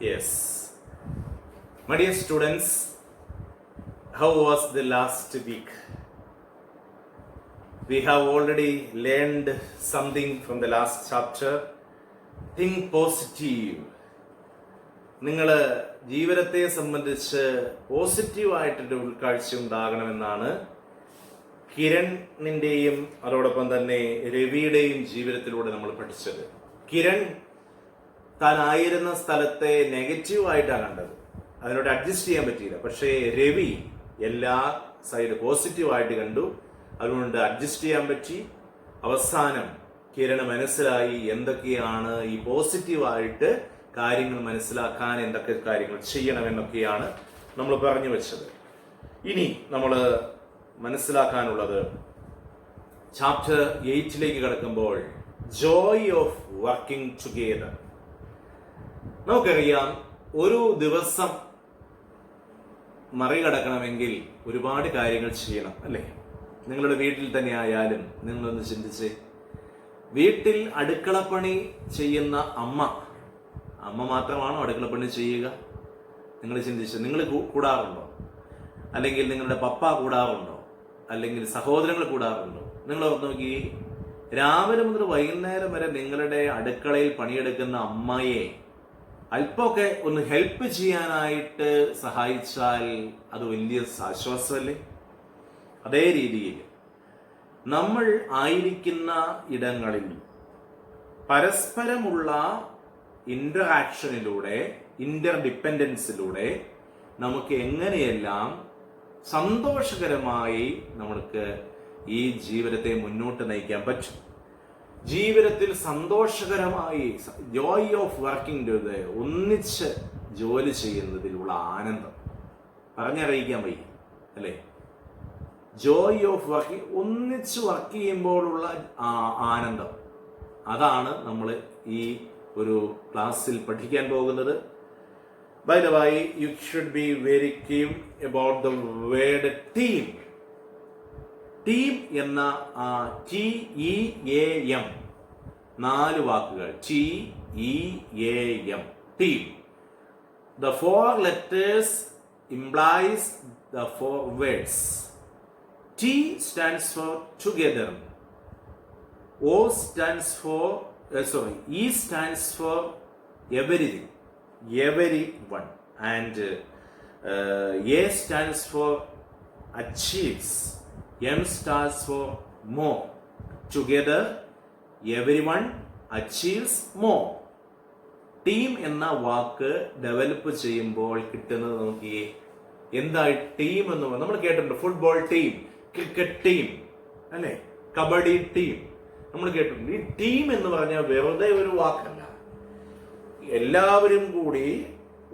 Yes. My dear students, how was the last week? We have already learned something from the last chapter. Think positive. നിങ്ങൾ ജീവിതത്തെ സംബന്ധിച്ച് പോസിറ്റീവായിട്ടൊരു ഉൾക്കാഴ്ച ഉണ്ടാകണമെന്നാണ് കിരണിൻ്റെയും അതോടൊപ്പം തന്നെ രവിയുടെയും ജീവിതത്തിലൂടെ നമ്മൾ പഠിച്ചത്. കിരൺ താൻ ആയിരുന്ന സ്ഥലത്തെ നെഗറ്റീവായിട്ടാണ് കണ്ടത്, അതിനോട് അഡ്ജസ്റ്റ് ചെയ്യാൻ പറ്റിയില്ല. പക്ഷേ രവി എല്ലാ സൈഡ് പോസിറ്റീവായിട്ട് കണ്ടു, അതുകൊണ്ട് അഡ്ജസ്റ്റ് ചെയ്യാൻ പറ്റി. അവസാനം കിരണ് മനസ്സിലായി എന്തൊക്കെയാണ് ഈ പോസിറ്റീവായിട്ട് കാര്യങ്ങൾ മനസ്സിലാക്കാൻ എന്തൊക്കെ കാര്യങ്ങൾ ചെയ്യണമെന്നൊക്കെയാണ് നമ്മൾ പറഞ്ഞു വെച്ചത്. ഇനി നമ്മൾ മനസ്സിലാക്കാനുള്ളത് ചാപ്റ്റർ 8 കടക്കുമ്പോൾ ജോയ് ഓഫ് വർക്കിംഗ് ടുഗെദർ. നമുക്കറിയാം, ഒരു ദിവസം മറികടക്കണമെങ്കിൽ ഒരുപാട് കാര്യങ്ങൾ ചെയ്യണം, അല്ലേ? നിങ്ങളുടെ വീട്ടിൽ തന്നെ ആയാലും നിങ്ങളൊന്ന് ചിന്തിച്ച്, വീട്ടിൽ അടുക്കളപ്പണി ചെയ്യുന്ന അമ്മ മാത്രമാണോ അടുക്കളപ്പണി ചെയ്യുക? നിങ്ങൾ ചിന്തിച്ച്, നിങ്ങൾ കൂടാറുണ്ടോ? അല്ലെങ്കിൽ നിങ്ങളുടെ പപ്പ കൂടാറുണ്ടോ? അല്ലെങ്കിൽ സഹോദരങ്ങൾ കൂടാറുണ്ടോ? നിങ്ങൾ ഓർത്ത് നോക്കി, രാവിലെ മുതൽ വൈകുന്നേരം വരെ നിങ്ങളുടെ അടുക്കളയിൽ പണിയെടുക്കുന്ന അമ്മയെ അല്പമൊക്കെ ഒന്ന് ഹെൽപ്പ് ചെയ്യാനായിട്ട് സഹായിച്ചാൽ അത് വലിയ ആശ്വാസമല്ലേ? അതേ രീതിയിൽ നമ്മൾ ആയിരിക്കുന്ന ഇടങ്ങളിൽ പരസ്പരമുള്ള ഇന്ററാക്ഷനിലൂടെ, ഇന്റർഡിപ്പെൻഡൻസിലൂടെ നമുക്ക് എങ്ങനെയെല്ലാം സന്തോഷകരമായി നമുക്ക് ഈ ജീവിതത്തെ മുന്നോട്ട് നയിക്കാൻ പറ്റും. ജീവിതത്തിൽ സന്തോഷകരമായി ജോയ് ഓഫ് വർക്കിംഗ് ടുഗെദർ, ഒന്നിച്ച് ജോലി ചെയ്യുന്നതിലുള്ള ആനന്ദം പറഞ്ഞറിയിക്കാൻ വയ്യ, അല്ലേ? ജോയ് ഓഫ് വർക്കിംഗ്, ഒന്നിച്ച് വർക്ക് ചെയ്യുമ്പോഴുള്ള ആനന്ദം, അതാണ് നമ്മൾ ഈ ഒരു ക്ലാസ്സിൽ പഠിക്കാൻ പോകുന്നത്. By the way, you should be very keen about the word team. Team എന്ന TEAM 4 വാക്കുകൾ. TEAM, team. The 4 letters implies the 4 words. T stands for together. E stands for everything, everyone, and A stands for achieves. M stands for more. Together, everyone achieves more. Team എന്ന വാക്ക് develop ചെയ്യുമ്പോൾ കിട്ടുന്നത് നോക്കിയേ. എന്തായി team എന്ന് പറഞ്ഞാൽ നമ്മൾ കേട്ടിട്ടുണ്ട്. Football team, cricket team, അല്ലെ? കബഡി ടീം നമ്മൾ കേട്ടിട്ടുണ്ട്. ഈ ടീം എന്ന് പറഞ്ഞാൽ വെറുതെ ഒരു വാക്കല്ല. എല്ലാവരും കൂടി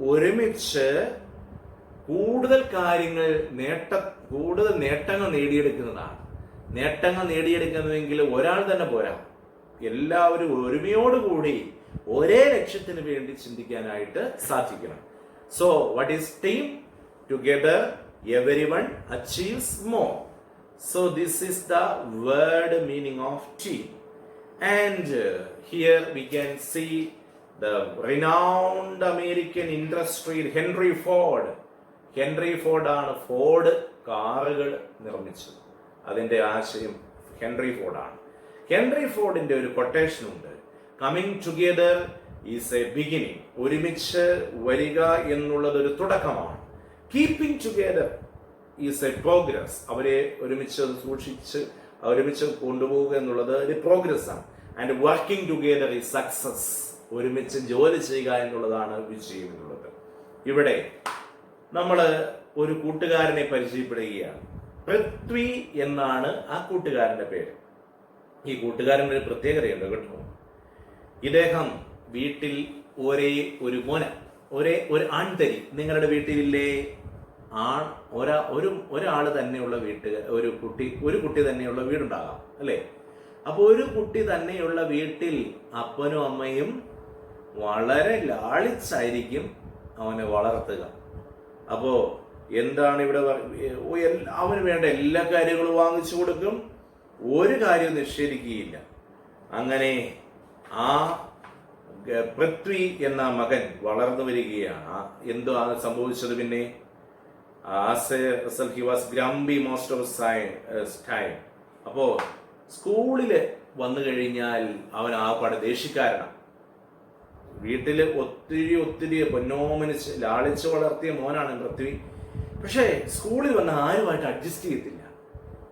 ഒരുമിച്ച് കൂടുതൽ കാര്യങ്ങൾ കൂടുതൽ നേട്ടങ്ങൾ നേടിയെടുക്കുന്നതാണ്. നേട്ടങ്ങൾ നേടിയെടുക്കുന്നുവെങ്കിൽ ഒരാൾ തന്നെ പോരാ, എല്ലാവരും ഒരുമയോടുകൂടി ഒരേ ലക്ഷ്യത്തിന് വേണ്ടി ചിന്തിക്കാനായിട്ട് സാധിക്കണം. So what is team? Together everyone achieves more. So this is the word meaning of team. And here we can see the renowned American industrial Henry Ford. Henry ഫോർഡാണ് ഫോർഡ് കാറുകൾ നിർമ്മിച്ചത്. അതിൻ്റെ ആശയം ഹെൻറി ഫോർഡാണ്. ഹെൻറി ഫോർഡിന്റെ ഒരു quotation ഉണ്ട്. Coming together is A beginning. ഒരുമിച്ച് വരിക എന്നുള്ളത് ഒരു തുടക്കമാണ്. Keeping together is A progress. അവരെ ഒരുമിച്ച് സൂക്ഷിച്ച് ഒരുമിച്ച് കൊണ്ടുപോവുക എന്നുള്ളത് ഒരു പ്രോഗ്രസ് ആണ്. And working together is success. ഒരുമിച്ച് ജോലി ചെയ്യുക എന്നുള്ളതാണ് വിജയം എന്നുള്ളത്. ഇവിടെ നമ്മൾ ഒരു കൂട്ടുകാരനെ പരിചയപ്പെടുകയാണ്. പൃഥ്വി എന്നാണ് ആ കൂട്ടുകാരന്റെ പേര്. ഈ കൂട്ടുകാരൻ്റെ ഒരു പ്രത്യേകതയുണ്ട് കേട്ടോ. ഇദ്ദേഹം വീട്ടിൽ ഒരു ആൺതരി. നിങ്ങളുടെ വീട്ടിലില്ലേ? ഒരാള് തന്നെയുള്ള ഒരു കുട്ടി തന്നെയുള്ള വീടുണ്ടാകാം, അല്ലേ? അപ്പൊ ഒരു കുട്ടി തന്നെയുള്ള വീട്ടിൽ അപ്പനും അമ്മയും വളരെ ലാളിച്ചായിരിക്കും അവനെ വളർത്തുക. അപ്പോ എന്താണ് ഇവിടെ? അവന് വേണ്ട എല്ലാ കാര്യങ്ങളും വാങ്ങിച്ചു കൊടുക്കും, ഒരു കാര്യവും നിഷേധിക്കുകയില്ല. അങ്ങനെ ആ പൃഥ്വി എന്ന മകൻ വളർന്നു വരികയാണ്. എന്താണ് സംഭവിച്ചത് പിന്നെ? He was grumpy most of time. അപ്പോ സ്കൂളില് വന്നു കഴിഞ്ഞാൽ അവൻ ആകപ്പാടെ ദേഷ്യക്കാരനാണ്. വീട്ടില് ഒത്തിരി പൊന്നോമനിച്ച് ലാളിച്ച് വളർത്തിയ മോനാണ് പൃഥ്വി. പക്ഷേ സ്കൂളിൽ വന്ന ആരുമായിട്ട് അഡ്ജസ്റ്റ് ചെയ്യത്തില്ല.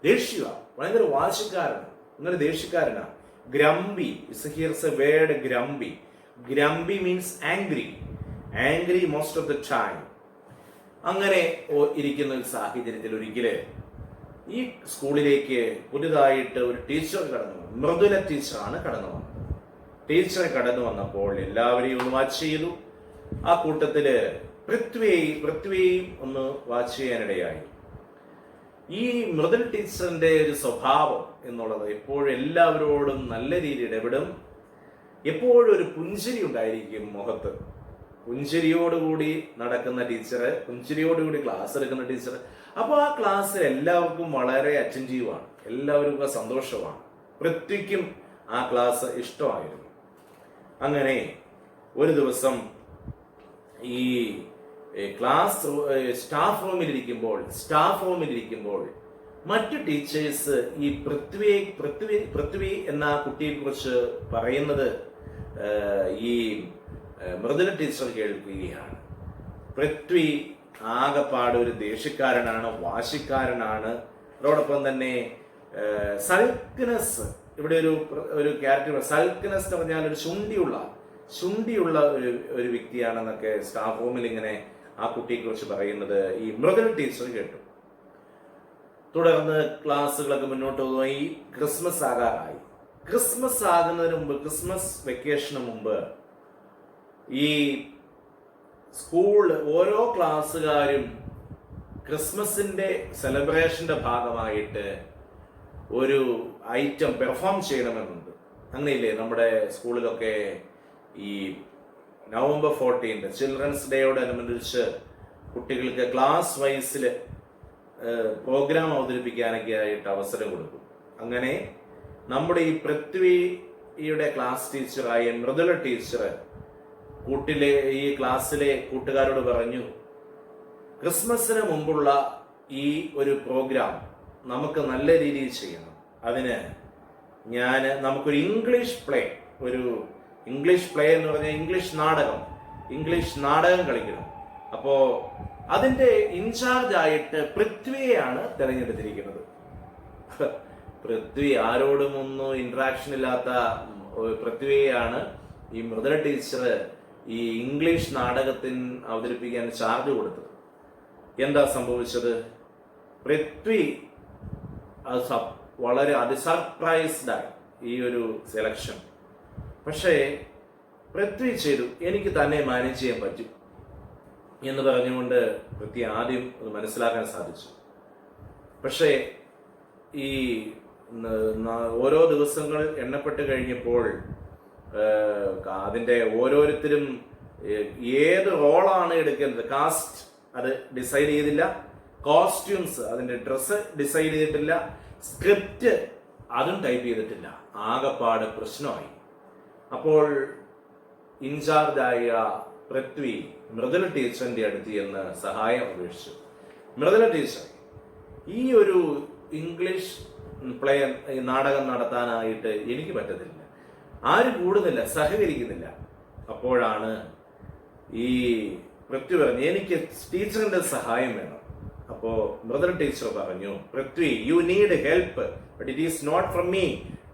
ദേഷ്യ, ഭയങ്കര വാശിക്കാരനാണ്, ഭയങ്കര ദേഷ്യക്കാരനാണ്. Grumpy, here's a word grumpy. Grumpy means angry most of the time. അങ്ങനെ ഇരിക്കുന്ന ഒരു സാഹചര്യത്തിൽ ഒരിക്കല് ഈ സ്കൂളിലേക്ക് പുതുതായിട്ട് ഒരു ടീച്ചർ കടന്നു വന്നു. മൃദുല ടീച്ചറാണ് കടന്നു വന്നത്. ടീച്ചറെ കടന്നു വന്നപ്പോൾ എല്ലാവരെയും ഒന്ന് വാച്ച് ചെയ്തു. ആ കൂട്ടത്തില് പൃഥ്വിയെയും ഒന്ന് വാച്ച് ചെയ്യാനിടയായി. ഈ മൃദുല ടീച്ചറിന്റെ ഒരു സ്വഭാവം എന്നുള്ളത് എപ്പോഴും എല്ലാവരോടും നല്ല രീതിയിൽ ഇടപെടും. എപ്പോഴും ഒരു പുഞ്ചിരി ഉണ്ടായിരിക്കും മുഖത്ത്. പുഞ്ചിരിയോടുകൂടി നടക്കുന്ന ടീച്ചർ, പുഞ്ചിരിയോടുകൂടി ക്ലാസ് എടുക്കുന്ന ടീച്ചർ. അപ്പോൾ ആ ക്ലാസ്സിൽ എല്ലാവർക്കും വളരെ അറ്റൻറ്റീവാണ്, എല്ലാവർക്കും സന്തോഷമാണ്. പൃഥ്വിക്കും ആ ക്ലാസ് ഇഷ്ടമായിരുന്നു. അങ്ങനെ ഒരു ദിവസം ഈ ക്ലാസ് സ്റ്റാഫ് റൂമിലിരിക്കുമ്പോൾ മറ്റു ടീച്ചേഴ്സ് ഈ പൃഥ്വി എന്ന കുട്ടിയെ കുറിച്ച് പറയുന്നത് ഈ മൃദുല ടീച്ചർ കേൾക്കുകയാണ്. പൃഥ്വി ആകെപ്പാട് ഒരു ദേഷ്യക്കാരനാണ്, വാശിക്കാരനാണ്. അതോടൊപ്പം തന്നെ സൽക്നെസ്, ഇവിടെ ഒരു ക്യാരക്ടർ സൽക്നെസ് എന്ന് പറഞ്ഞാൽ ഒരു ശുണ്ടിയുള്ള ഒരു വ്യക്തിയാണെന്നൊക്കെ സ്റ്റാഫ് റൂമിൽ ഇങ്ങനെ ആ കുട്ടിയെ കുറിച്ച് പറയുന്നത് ഈ മൃദുല ടീച്ചർ കേട്ടു. തുടർന്ന് ക്ലാസ്സുകളൊക്കെ മുന്നോട്ട് പോയി. ക്രിസ്മസ് ആകാറായി. ക്രിസ്മസ് ആകുന്നതിന് മുമ്പ്, ക്രിസ്മസ് വെക്കേഷന് മുമ്പ് ഈ സ്കൂൾ ഓരോ ക്ലാസ്സുകാരും ക്രിസ്മസിന്റെ സെലിബ്രേഷന്റെ ഭാഗമായിട്ട് ഒരു ഐറ്റം പെർഫോം ചെയ്യണമെന്നുണ്ട്. അങ്ങനെയില്ലേ നമ്മുടെ സ്കൂളിലൊക്കെ ഈ നവംബർ 14 ചിൽഡ്രൻസ് ഡേയോടനുബന്ധിച്ച് കുട്ടികൾക്ക് ക്ലാസ് വൈസിൽ പ്രോഗ്രാം അവതരിപ്പിക്കാനൊക്കെ ആയിട്ട് അവസരം കൊടുക്കും. അങ്ങനെ നമ്മുടെ ഈ പൃഥ്വിയുടെ ക്ലാസ് ടീച്ചറായ മൃദുല ടീച്ചർ ഈ ക്ലാസ്സിലെ കൂട്ടുകാരോട് പറഞ്ഞു, ക്രിസ്മസിന് മുമ്പുള്ള ഈ ഒരു പ്രോഗ്രാം നമുക്ക് നല്ല രീതിയിൽ ചെയ്യണം. അതിന് നമുക്കൊരു ഇംഗ്ലീഷ് പ്ലേ എന്ന് പറഞ്ഞാൽ ഇംഗ്ലീഷ് നാടകം കളിക്കണം. അപ്പോ അതിന്റെ ഇൻചാർജ് ആയിട്ട് പൃഥ്വിയെയാണ് തിരഞ്ഞെടുത്തിരിക്കുന്നത്. പൃഥ്വി ആരോടും ഒന്നും ഇന്ററാക്ഷൻ ഇല്ലാത്ത പൃഥ്വിയെയാണ് ഈ മൃദുല ടീച്ചർ ഈ ഇംഗ്ലീഷ് നാടകത്തിന് അവതരിപ്പിക്കാൻ ചാർജ് കൊടുത്തത്. എന്താ സംഭവിച്ചത്? പൃഥ്വി വളരെ സർപ്രൈസ്ഡായി ഈ ഒരു സെലക്ഷൻ. പക്ഷേ പൃഥ്വി ചെയ്തു, എനിക്ക് തന്നെ മാനേജ് ചെയ്യാൻ പറ്റും എന്ന് പറഞ്ഞുകൊണ്ട് പൃഥ്വി ആദ്യം അത് മനസ്സിലാക്കാൻ സാധിച്ചു. പക്ഷേ ഈ ഓരോ ദിവസങ്ങൾ എണ്ണപ്പെട്ട് കഴിഞ്ഞപ്പോൾ അതിൻ്റെ ഓരോരുത്തരും ഏത് റോളാണ് എടുക്കേണ്ടത്, കാസ്റ്റ് അത് ഡിസൈഡ് ചെയ്തില്ല, കോസ്റ്റ്യൂംസ് അതിൻ്റെ ഡ്രസ്സ് ഡിസൈഡ് ചെയ്തിട്ടില്ല, സ്ക്രിപ്റ്റ് അതും ടൈപ്പ് ചെയ്തിട്ടില്ല. ആകപ്പാട് പ്രശ്നമായി. അപ്പോൾ ഇൻചാർജായ പൃഥ്വി മൃദുല ടീച്ചറിന്റെ അടുത്ത് എന്ന് സഹായം അപേക്ഷിച്ചു. മൃദുല ടീച്ചർ, ഈ ഒരു ഇംഗ്ലീഷ് പ്ലേ നാടകം നടത്താനായിട്ട് എനിക്ക് പറ്റത്തില്ല, ആരും കൂടുന്നില്ല, സഹകരിക്കുന്നില്ല. അപ്പോഴാണ് ഈ പൃഥ്വി പറഞ്ഞു, എനിക്ക് ടീച്ചറിന്റെ സഹായം വേണം. അപ്പോ മൃദുല ടീച്ചർ പറഞ്ഞു, Prithvi, you need help, but it is not from me.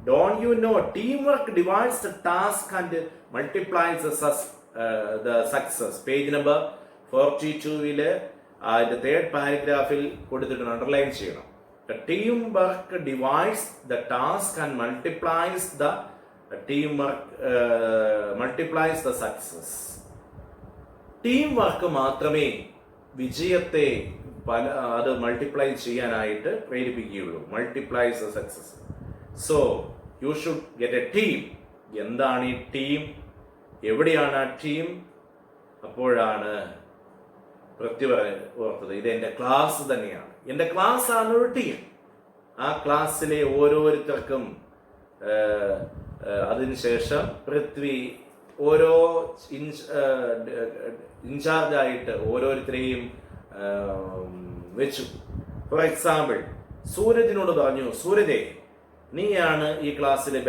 Don't you know teamwork divides the task and multiplies the success? Page number 42 the third paragraphil കൊടുത്തിട്ടുണ്ട്, അണ്ടർലൈൻ ചെയ്യണം. The teamwork divides the task and multiplies the success. Teamwork മാത്രമേ വിജയത്തെ അത് multiply ചെയ്യാനായിട്ട് പ്രേരിപ്പിക്കുകയുള്ളൂ. Multiplies the success. So you should get a team. എന്താണ് ഈ team? എവിടെയാണ് ആ ടീം? അപ്പോഴാണ് പൃഥ്വി ഓർത്തത്, ഇത് എൻ്റെ ക്ലാസ് തന്നെയാണ്, എൻ്റെ ക്ലാസ് ആണ് ഒരു ടീം. ആ ക്ലാസ്സിലെ ഓരോരുത്തർക്കും അതിനുശേഷം പൃഥ്വി ഓരോ ഇൻചാർജായിട്ട് ഓരോരുത്തരെയും വെച്ചു. ഫോർ എക്സാമ്പിൾ, സൂരജിനോട് പറഞ്ഞു, സൂരജെ, നീയാണ് ഈ ക്ലാസ്സിലെ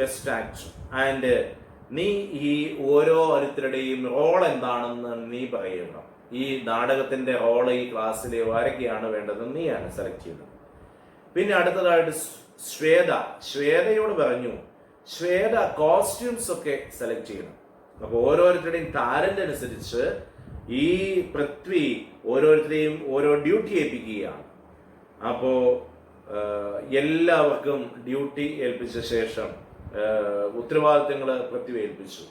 ബെസ്റ്റ് ആക്ടർ, ആൻഡ് നീ ഈ ഓരോരുത്തരുടെയും റോൾ എന്താണെന്ന് നീ പറയുക. ഈ നാടകത്തിന്റെ റോള് ഈ ക്ലാസ്സിലെ ആരൊക്കെയാണ് വേണ്ടതെന്ന് നീയാണ് സെലക്ട് ചെയ്യുന്നത്. പിന്നെ അടുത്തതായിട്ട് ശ്വേതയോട് പറഞ്ഞു, ശ്വേത കോസ്റ്റ്യൂംസ് ഒക്കെ സെലക്ട് ചെയ്യണം. അപ്പൊ ഓരോരുത്തരുടെയും ടാലന്റ് അനുസരിച്ച് ഈ പൃഥ്വി ഓരോരുത്തരെയും ഓരോ ഡ്യൂട്ടി ഏൽപ്പിക്കുകയാണ്. അപ്പോ എല്ലാവർക്കും ഡ്യൂട്ടി ഏൽപ്പിച്ച ശേഷം ഉത്തരവാദിത്തങ്ങൾ പൃഥ്വി ഏൽപ്പിച്ചു.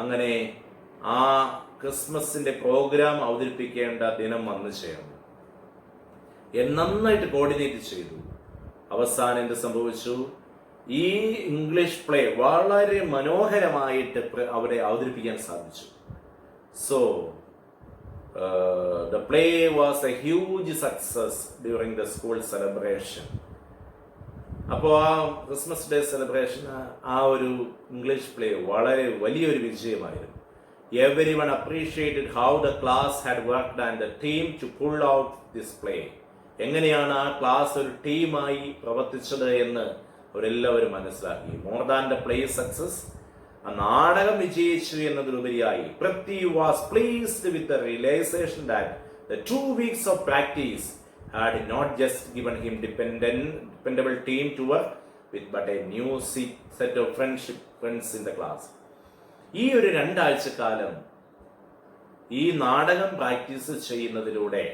അങ്ങനെ ആ ക്രിസ്മസിന്റെ പ്രോഗ്രാം അവതരിപ്പിക്കേണ്ട ദിനം വന്നു ചേർന്നു. നന്നായിട്ട് കോർഡിനേറ്റ് ചെയ്തു. അവസാനം എന്ത് സംഭവിച്ചു? ഈ ഇംഗ്ലീഷ് പ്ലേ വളരെ മനോഹരമായിട്ട് അവിടെ അവതരിപ്പിക്കാൻ സാധിച്ചു. So the play was a huge success during the school celebration. അപ്പോൾ ആ ക്രിസ്മസ് ഡേ സെലിബ്രേഷൻ, ആ ഒരു ഇംഗ്ലീഷ് പ്ലേ വളരെ വലിയൊരു വിജയമായിരുന്നു. Everyone appreciated how the class had worked and the team to pull out this play. എങ്ങനെയാണ് ആ class ഒരു ടീമായി പ്രവർത്തിച്ചത് എന്ന് അവരെല്ലാവരും മനസ്സിലാക്കി. More than the play success, ആ നാടകം വിജയിച്ചു എന്നതിലുപരിയായി Prithvi was pleased with the realisation that the 2 weeks of practice had not just given him dependable team to work with, but a new set of friends in the class. ഈ ഒരു 2 ആഴ്ചക്കാലം ഈ നാടകം practice ചെയ്യുന്നതിലൂടെ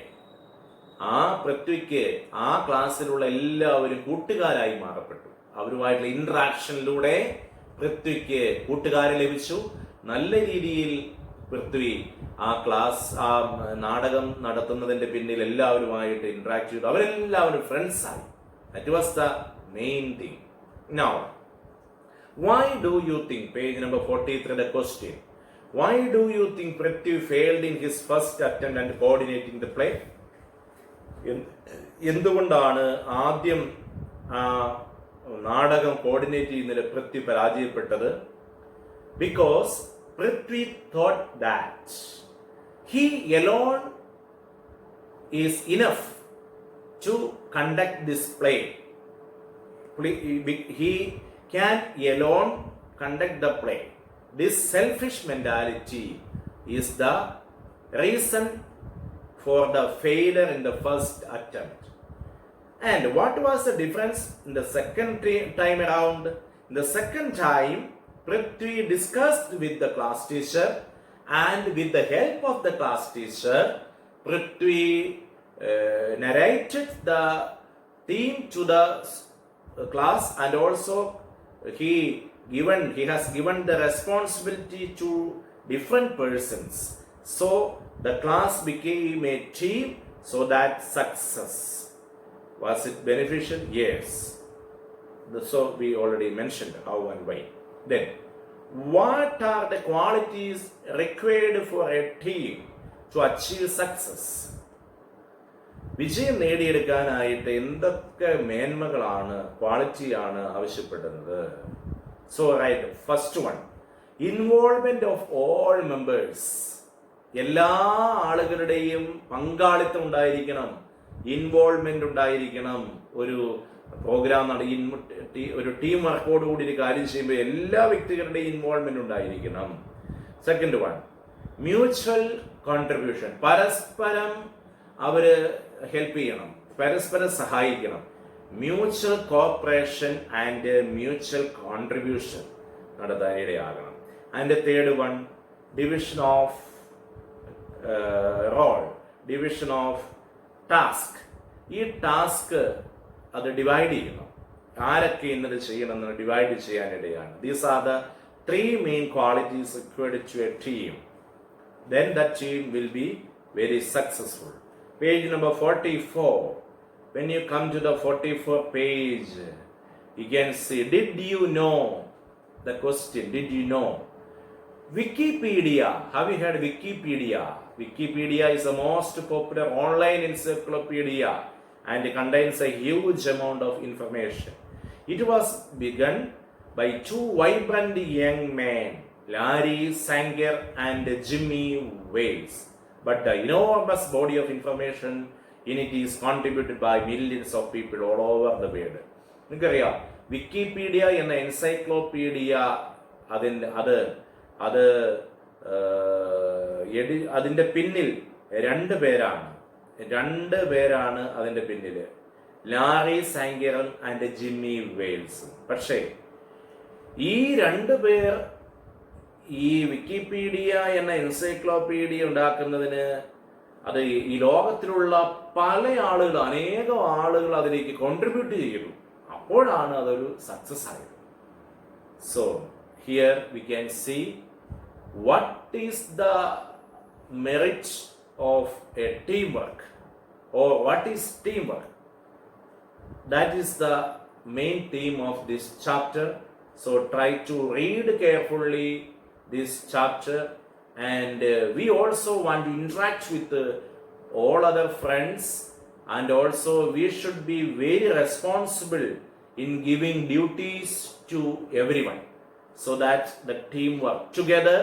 ആ പൃഥ്വിക്ക് ആ ക്ലാസ്സിലുള്ള എല്ലാവരും കൂട്ടുകാരായി മാറപ്പെട്ടു. അവരുമായിട്ടുള്ള ഇന്ററാക്ഷനിലൂടെ പൃഥ്വിക്ക് കൂട്ടുകാരെ ലഭിച്ചു. നല്ല രീതിയിൽ പൃഥ്വി ആ ക്ലാസ്, ആ നാടകം നടത്തുന്നതിന്റെ പിന്നിൽ എല്ലാവരുമായിട്ട് ഇന്ററാക്ട് ചെയ്തു. അവരെല്ലാവരും ഫ്രണ്ട്സ് ആയി. That was the main thing. Now why do you think, page number 43, the question, why do you think Prithvi failed in his first attempt and coordinating the play? എന്തുകൊണ്ടാണ് ആദ്യം നാടകം കോർഡിനേറ്റ് ചെയ്യുന്നതിൽ പൃഥ്വി പരാജയപ്പെട്ടത്? Because Prithvi thought that he alone is enough to conduct this play. He can alone conduct the play. This selfish mentality is the reason for the failure in the first attempt. And what was the difference in the second time around? In the second time, Prithvi discussed with the class teacher, and with the help of the class teacher, Prithvi narrated the theme to the class, and also he has given the responsibility to different persons. So the class became a team, so that success. Was it beneficial? Yes. So we already mentioned how and why. Then, what are the qualities required for a team to achieve success? വിജയം നേടിയെടുക്കാനായിട്ട് എന്തൊക്കെ മേന്മകളാണ്, ക്വാളിറ്റിയാണ് ആവശ്യപ്പെടുന്നത്? So right, first one, involvement of all members. എല്ലാ ആളുകളുടെയും പങ്കാളിത്തം ഉണ്ടായിരിക്കണം, involvement ഉണ്ടായിരിക്കണം. ഒരു പ്രോഗ്രാം ഒരു ടീം വർക്കോട് കൂടി ഒരു കാര്യം ചെയ്യുമ്പോൾ എല്ലാ വ്യക്തികളുടെയും ഇൻവോൾവ്മെന്റ് ഉണ്ടായിരിക്കണം. Second one, mutual contribution. പരസ്പരം അവര് ഹെൽപ്പ് ചെയ്യണം, പരസ്പരം സഹായിക്കണം. Mutual cooperation and mutual contribution നടത്താനിടയാകണം. And third one, division of role, division of task. ഈ ടാസ്ക് അത് ഡിവൈഡ് ചെയ്യണം. ആരൊക്കെ ഇന്നത് ചെയ്യണം എന്ന് ഡിവൈഡ് ചെയ്യാനിടയാണ്. These are the 3 main qualities required to a team. Then that team will be very successful. Page number 44. When you come to the 44th page, you can see, did you know? The question, did you know? Wikipedia. Have you heard Wikipedia? Wikipedia is the most popular online encyclopedia and contains a huge amount of information. It was begun by 2 vibrant young men Larry Sanger and Jimmy Wales. But the enormous body of information in it is contributed by millions of people all over the world. നിങ്ങൾക്കറിയാം, Wikipedia എന്ന encyclopedia അതിൻ്റെ പിന്നിൽ രണ്ട് പേരാണ് അതിൻ്റെ പിന്നിൽ, Larry സാങ്കർ and Jimmy Wales. പക്ഷേ ഈ രണ്ട് പേർ ഈ വിക്കിപീഡിയ എന്ന എൻസൈക്ലോപീഡിയ ഉണ്ടാക്കുന്നതിന് അത് ഈ ലോകത്തിലുള്ള അനേകം ആളുകൾ അതിലേക്ക് കോൺട്രിബ്യൂട്ട് ചെയ്യുന്നു. അപ്പോഴാണ് അതൊരു സക്സസ് ആയത്. So here we can see what is the merit of a team work, or what is team work. That is the main theme of this chapter. So try to read carefully this chapter, and we also want to interact with all other friends, and also we should be very responsible in giving duties to everyone, so that the team work together